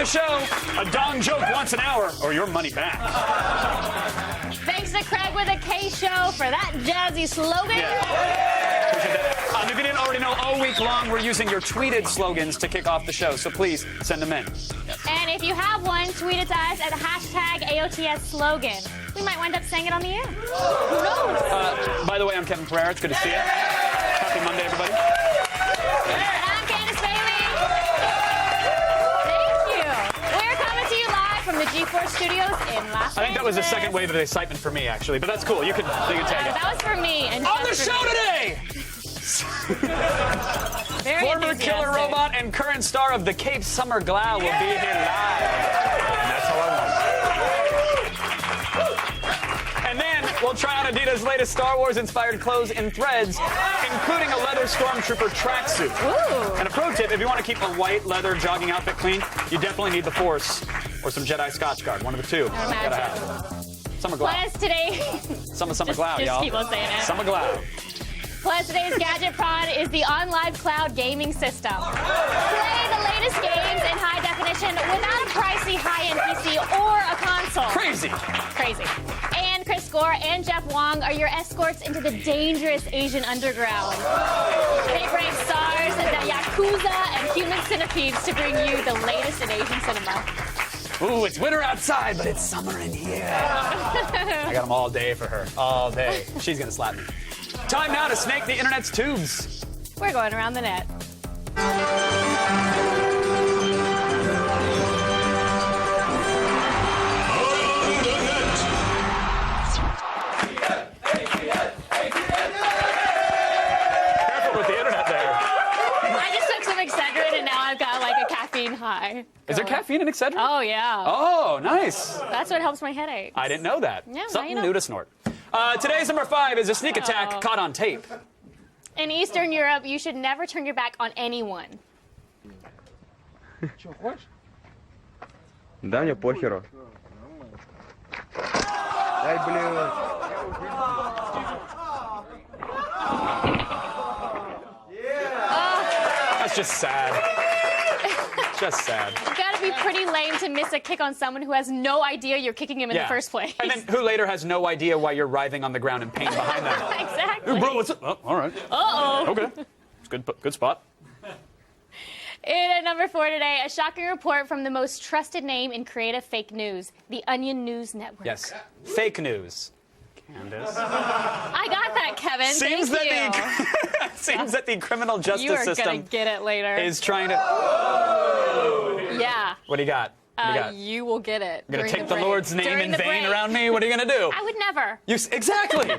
the show, a dong joke once an hour, or your money back. Thanks to Craig with a K Show for that jazzy slogan. Yeah. Appreciate that. If you didn't already know, all week long we're using your tweeted slogans to kick off the show, so please send them in. Yes. And if you have one, tweet it to us at #AOTS slogan. We might wind up saying it on the air. Who knows? By the way, I'm Kevin Pereira. It's good to see you. Happy Monday, everybody. I'm Candace Bailey. Thank you. We're coming to you live from the G4 studios in Las Vegas. I think that was the second wave of excitement for me, actually, but that's cool. You can take it. That was for me. And on the show today! Former killer robot and current star of the Cape Summer Glow will be here live. And that's how I want it. And then we'll try on Adidas' latest Star Wars-inspired clothes in threads, including a leather stormtrooper tracksuit. And a pro tip, if you want to keep a white leather jogging outfit clean, you definitely need the Force or some Jedi Scotch Guard. One of the two. Gotta have it. Summer Glow. Plus today... Summer Glow, y'all. Just keep on saying it. Summer Glow. Plus, today's Gadget Prawn is the OnLive Cloud gaming system. Play the latest games in high definition without a pricey high-end PC or a console. Crazy. And Chris Gore and Jeff Wong are your escorts into the dangerous Asian underground. They brave stars, the Yakuza, and human centipedes to bring you the latest in Asian cinema. Ooh, it's winter outside, but it's summer in here. I got them all day for her. All day. She's gonna slap me. Time now to snake the internet's tubes. We're going around the net. Careful with the internet there. I just took some Excedrin and now I've got like a caffeine high. Is there caffeine in Excedrin? Oh, yeah. Oh, nice. That's what helps my headache. I didn't know that. Yeah, Something new to snort. Today's number 5 is a sneak attack caught on tape. In Eastern Europe, you should never turn your back on anyone. Да, мне похеру. Ай, блин. That's just sad. Just sad. You gotta be pretty lame to miss a kick on someone who has no idea you're kicking him in the first place. And then who later has no idea why you're writhing on the ground in pain behind them. Exactly. Hey, bro, what's up? Oh, all right. Uh-oh. Okay. It's good spot. In at number 4 today, a shocking report from the most trusted name in creative fake news, the Onion News Network. Yes. Fake news. Candace. I got that, Kevin. Seems Thank you. Seems that the criminal justice system gonna get it later. is trying to... Yeah. What do you got? You will get it. You're going to take the break. Lord's name During in the vain break. around me? What are you going to do? I would never. Exactly.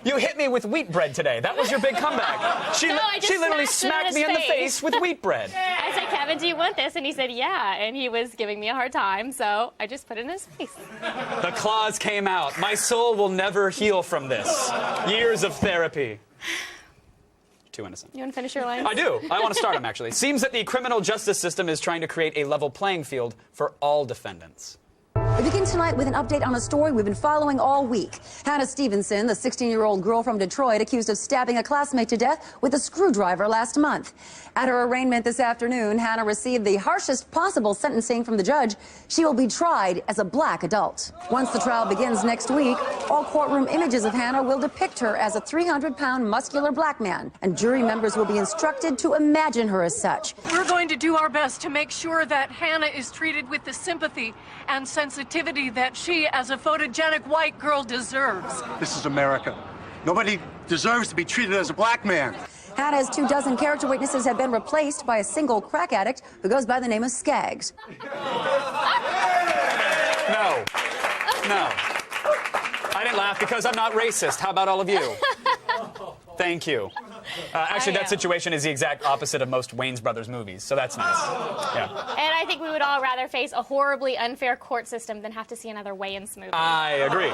You hit me with wheat bread today. That was your big comeback. She literally smacked me in the face with wheat bread. I said, Kevin, do you want this? And he said, yeah. And he was giving me a hard time, so I just put it in his face. The claws came out. My soul will never heal from this. Years of therapy. Too innocent. You want to finish your line? I do. I want to start them, actually. Seems that the criminal justice system is trying to create a level playing field for all defendants. We begin tonight with an update on a story we've been following all week. Hannah Stevenson, the 16-year-old girl from Detroit, accused of stabbing a classmate to death with a screwdriver last month. At her arraignment this afternoon, Hannah received the harshest possible sentencing from the judge. She will be tried as a black adult. Once the trial begins next week, all courtroom images of Hannah will depict her as a 300-pound muscular black man, and jury members will be instructed to imagine her as such. We're going to do our best to make sure that Hannah is treated with the sympathy and sensitivity that she, as a photogenic white girl, deserves. This is America. Nobody deserves to be treated as a black man. Hannah's 24 character witnesses have been replaced by a single crack addict who goes by the name of Skaggs. No. No. I didn't laugh because I'm not racist. How about all of you? Thank you. Actually, that situation is the exact opposite of most Wayans Brothers movies, so that's nice. Yeah. And I think we would all rather face a horribly unfair court system than have to see another Wayans movie. I agree.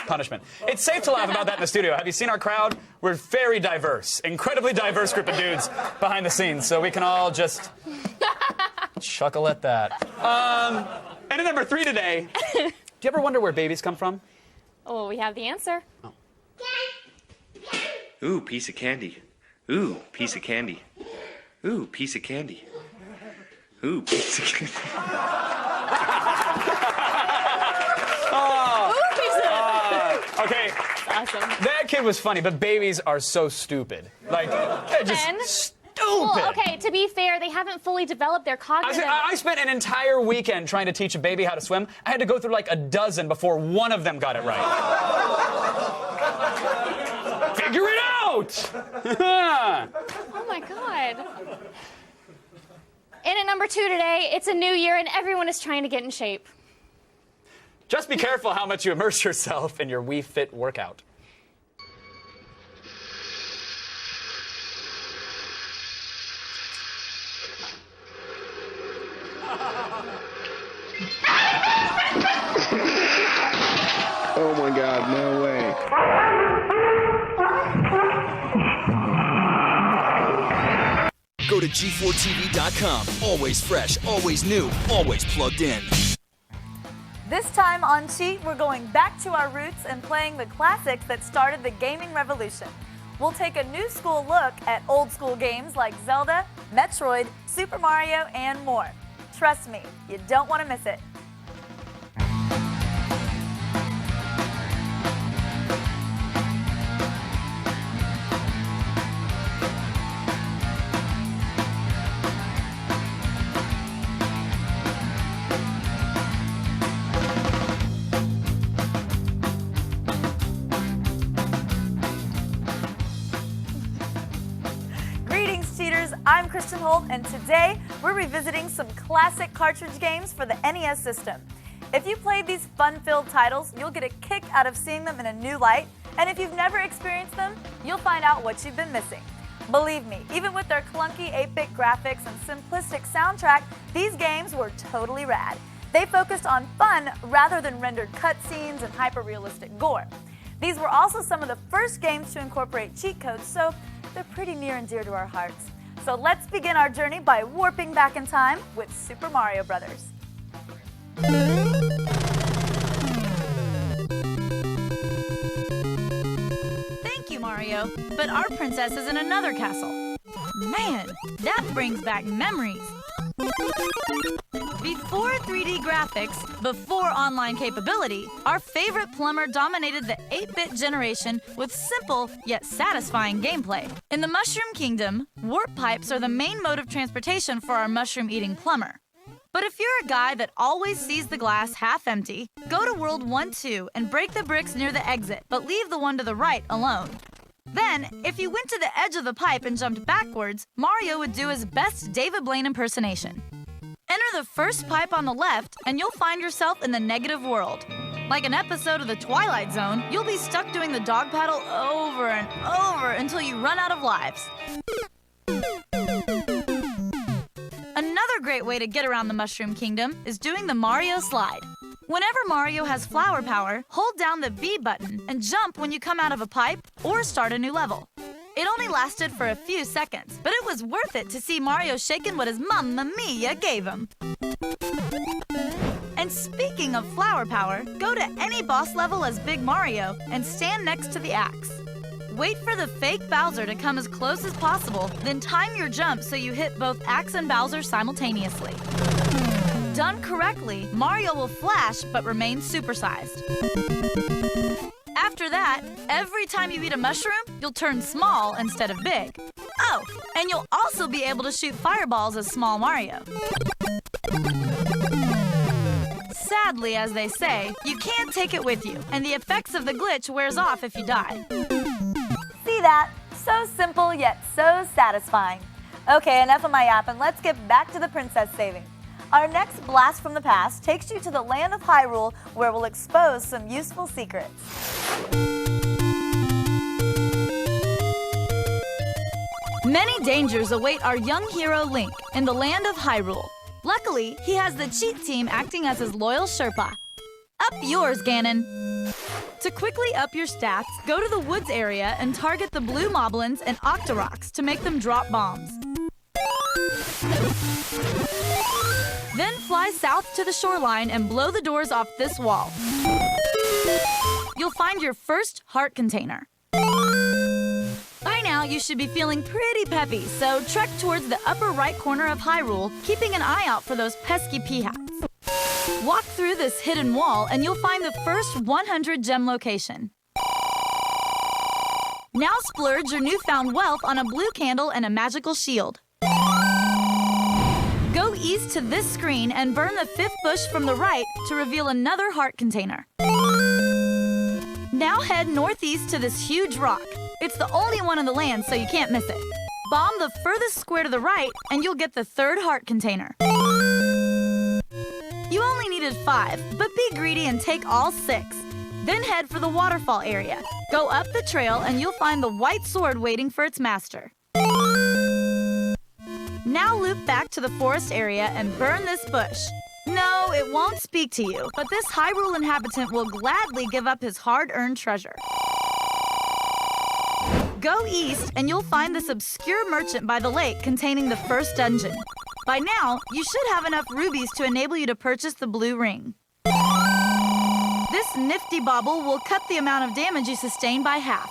Punishment. It's safe to laugh about that in the studio. Have you seen our crowd? We're very diverse, incredibly diverse group of dudes behind the scenes, so we can all just chuckle at that. And at number 3 today, do you ever wonder where babies come from? Oh, we have the answer. Oh. Ooh, piece of candy. Ooh, piece of candy. Ooh, piece of candy. Who? Okay, Awesome. that kid was funny, but babies are so stupid. Like, they're just Ben? stupid. Well, okay, to be fair, they haven't fully developed their cognitive... I spent an entire weekend trying to teach a baby how to swim. I had to go through like a dozen before one of them got it right. Figure it out! Oh, my God. And at number 2 today, it's a new year and everyone is trying to get in shape. Just be careful how much you immerse yourself in your Wii Fit workout. Oh my God, no way. Go to G4TV.com. Always fresh, always new, always plugged in. This time on Cheat, we're going back to our roots and playing the classics that started the gaming revolution. We'll take a new school look at old school games like Zelda, Metroid, Super Mario, and more. Trust me, you don't want to miss it. I'm Kristen Holt, and today we're revisiting some classic cartridge games for the NES system. If you played these fun-filled titles, you'll get a kick out of seeing them in a new light, and if you've never experienced them, you'll find out what you've been missing. Believe me, even with their clunky 8-bit graphics and simplistic soundtrack, these games were totally rad. They focused on fun rather than rendered cutscenes and hyper-realistic gore. These were also some of the first games to incorporate cheat codes, so they're pretty near and dear to our hearts. So let's begin our journey by warping back in time with Super Mario Brothers. Thank you, Mario. But our princess is in another castle. Man, that brings back memories. Before 3D graphics, before online capability, our favorite plumber dominated the 8-bit generation with simple yet satisfying gameplay. In the Mushroom Kingdom, warp pipes are the main mode of transportation for our mushroom-eating plumber. But if you're a guy that always sees the glass half empty, go to World 1-2 and break the bricks near the exit, but leave the one to the right alone. Then, if you went to the edge of the pipe and jumped backwards, Mario would do his best David Blaine impersonation. Enter the first pipe on the left, and you'll find yourself in the negative world. Like an episode of The Twilight Zone, you'll be stuck doing the dog paddle over and over until you run out of lives. Another great way to get around the Mushroom Kingdom is doing the Mario Slide. Whenever Mario has flower power, hold down the B button and jump when you come out of a pipe or start a new level. It only lasted for a few seconds, but it was worth it to see Mario shaking what his Mamma Mia gave him. And speaking of flower power, go to any boss level as Big Mario and stand next to the axe. Wait for the fake Bowser to come as close as possible, then time your jump so you hit both Axe and Bowser simultaneously. Done correctly, Mario will flash but remain supersized. After that, every time you eat a mushroom, you'll turn small instead of big. Oh, and you'll also be able to shoot fireballs as small Mario. Sadly, as they say, you can't take it with you, and the effects of the glitch wears off if you die. See that? So simple yet so satisfying. Okay, enough of my yapping. Let's get back to the princess saving. Our next blast from the past takes you to the land of Hyrule, where we'll expose some useful secrets. Many dangers await our young hero Link in the land of Hyrule. Luckily, he has the cheat team acting as his loyal Sherpa. Up yours, Ganon! To quickly up your stats, go to the woods area and target the blue moblins and Octoroks to make them drop bombs. Then fly south to the shoreline and blow the doors off this wall. You'll find your first heart container. Bye now! now, you should be feeling pretty peppy, so trek towards the upper right corner of Hyrule, keeping an eye out for those pesky Peahats. Walk through this hidden wall and you'll find the first 100 gem location. Now splurge your newfound wealth on a blue candle and a magical shield. Go east to this screen and burn the 5th bush from the right to reveal another heart container. Now head northeast to this huge rock. It's the only one in the land, so you can't miss it. Bomb the furthest square to the right and you'll get the 3rd heart container. You only needed 5, but be greedy and take all 6. Then head for the waterfall area. Go up the trail and you'll find the white sword waiting for its master. Now loop back to the forest area and burn this bush. No, it won't speak to you, but this Hyrule inhabitant will gladly give up his hard-earned treasure. Go east and you'll find this obscure merchant by the lake containing the first dungeon. By now, you should have enough rubies to enable you to purchase the blue ring. This nifty bauble will cut the amount of damage you sustain by half.